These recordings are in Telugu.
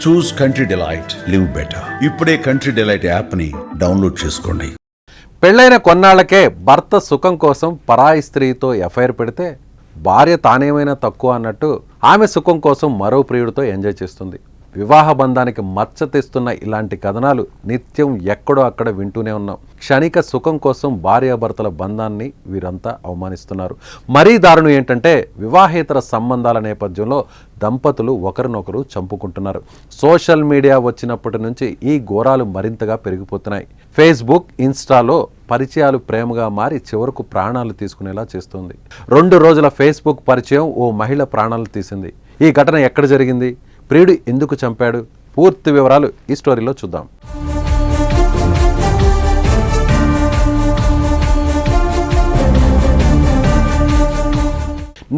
చూస్ కంట్రీ డిలైట్, లివ్ బెటర్. ఇప్పుడే కంట్రీ డిలైట్ యాప్ని డౌన్లోడ్ చేసుకోండి. పెళ్లైన కొన్నాళ్లకే భర్త సుఖం కోసం పరాయి స్త్రీతో ఎఫ్ఐఆర్ పెడితే భార్య తానేమైనా తక్కువ అన్నట్టు ఆమె సుఖం కోసం మరో ప్రియుడితో ఎంజాయ్ చేస్తుంది. వివాహ బంధానికి మచ్చ తెస్తున్న ఇలాంటి కథనాలు నిత్యం ఎక్కడో అక్కడ వింటూనే ఉన్నాం. క్షణిక సుఖం కోసం భార్యాభర్తల బంధాన్ని వీరంతా అవమానిస్తున్నారు. మరీ దారుణం ఏంటంటే వివాహేతర సంబంధాల నేపథ్యంలో దంపతులు ఒకరినొకరు చంపుకుంటున్నారు. సోషల్ మీడియా వచ్చినప్పటి నుంచి ఈ ఘోరాలు మరింతగా పెరిగిపోతున్నాయి. ఫేస్బుక్, ఇన్స్టాలో పరిచయాలు ప్రేమగా మారి చివరకు ప్రాణాలు తీసుకునేలా చేస్తుంది. 2 రోజుల ఫేస్బుక్ పరిచయం ఓ మహిళ ప్రాణాలు తీసింది. ఈ ఘటన ఎక్కడ జరిగింది? ప్రియుడు ఎందుకు చంపాడు? పూర్తి వివరాలు ఈ స్టోరీలో చూద్దాం.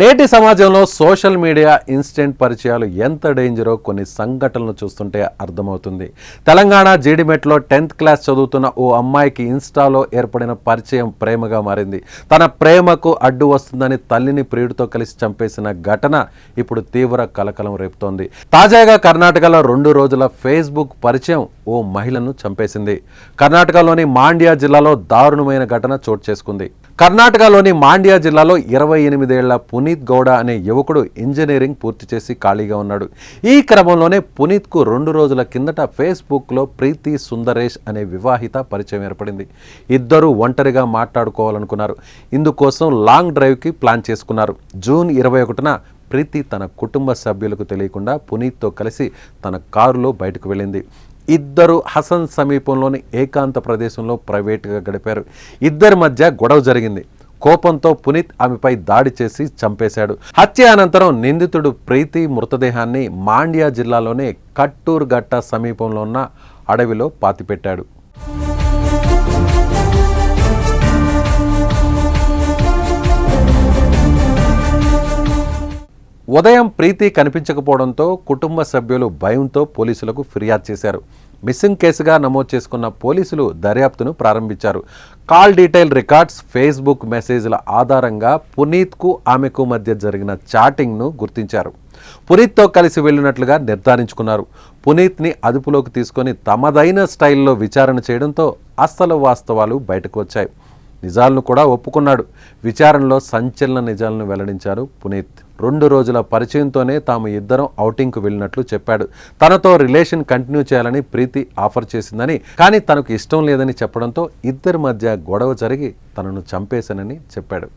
నేటి సమాజంలో సోషల్ మీడియా, ఇన్స్టెంట్ పరిచయాలు ఎంత డేంజరో కొన్ని సంఘటనలు చూస్తుంటే అర్థమవుతుంది. తెలంగాణ జీడిమెట్లో 10th క్లాస్ చదువుతున్న ఓ అమ్మాయికి ఇన్స్టాలో ఏర్పడిన పరిచయం ప్రేమగా మారింది. తన ప్రేమకు అడ్డు వస్తుందని తల్లిని ప్రియుడితో కలిసి చంపేసిన ఘటన ఇప్పుడు తీవ్ర కలకలం రేపుతోంది. తాజాగా కర్ణాటకలో 2 రోజుల ఫేస్బుక్ పరిచయం ఓ మహిళను చంపేసింది. కర్ణాటకలోని మాండ్యా జిల్లాలో దారుణమైన ఘటన చోటు చేసుకుంది. కర్ణాటకలోని మాండ్యా జిల్లాలో 28 ఏళ్ల పునీత్ గౌడ అనే యువకుడు ఇంజనీరింగ్ పూర్తి చేసి ఖాళీగా ఉన్నాడు. ఈ క్రమంలోనే పునీత్కు 2 రోజుల కిందట ఫేస్బుక్లో ప్రీతి సుందరేష్ అనే వివాహిత పరిచయం ఏర్పడింది. ఇద్దరూ ఒంటరిగా మాట్లాడుకోవాలనుకున్నారు. ఇందుకోసం లాంగ్ డ్రైవ్కి ప్లాన్ చేసుకున్నారు. జూన్ 21న ప్రీతి తన కుటుంబ సభ్యులకు తెలియకుండా పునీత్తో కలిసి తన కారులో బయటకు వెళ్ళింది. ఇద్దరు హసన్ సమీపంలోని ఏకాంత ప్రదేశంలో ప్రైవేటుగా గడిపారు. ఇద్దరి మధ్య గొడవ జరిగింది. కోపంతో పునీత్ ఆమెపై దాడి చేసి చంపేశాడు. హత్య అనంతరం నిందితుడు ప్రీతి మృతదేహాన్ని మాండ్యా జిల్లాలోని కట్టూర్ గట్ట సమీపంలో ఉన్న అడవిలో పాతిపెట్టాడు. ఉదయం ప్రీతి కనిపించకపోవడంతో కుటుంబ సభ్యులు భయంతో పోలీసులకు ఫిర్యాదు చేశారు. మిస్సింగ్ కేసుగా నమోదు చేసుకున్న పోలీసులు దర్యాప్తును ప్రారంభించారు. కాల్ డీటెయిల్ రికార్డ్స్, ఫేస్బుక్ మెసేజ్ల ఆధారంగా పునీత్కు ఆమెకు మధ్య జరిగిన చాటింగ్ను గుర్తించారు. పునీత్తో కలిసి వెళ్ళినట్లుగా నిర్ధారించుకున్నారు. పునీత్ని అదుపులోకి తీసుకొని తమదైన స్టైల్లో విచారణ చేయడంతో అసలు వాస్తవాలు బయటకు వచ్చాయి. నిజాలను కూడా ఒప్పుకున్నాడు. విచారణలో సంచలన నిజాలను వెల్లడించారు పునీత్. 2 రోజుల పరిచయంతోనే తాము ఇద్దరం ఔటింగ్కు వెళ్ళినట్లు చెప్పాడు. తనతో రిలేషన్ కంటిన్యూ చేయాలని ప్రీతి ఆఫర్ చేసిందని, కానీ తనకు ఇష్టం లేదని చెప్పడంతో ఇద్దరి మధ్య గొడవ జరిగి తనను చంపేశానని చెప్పాడు.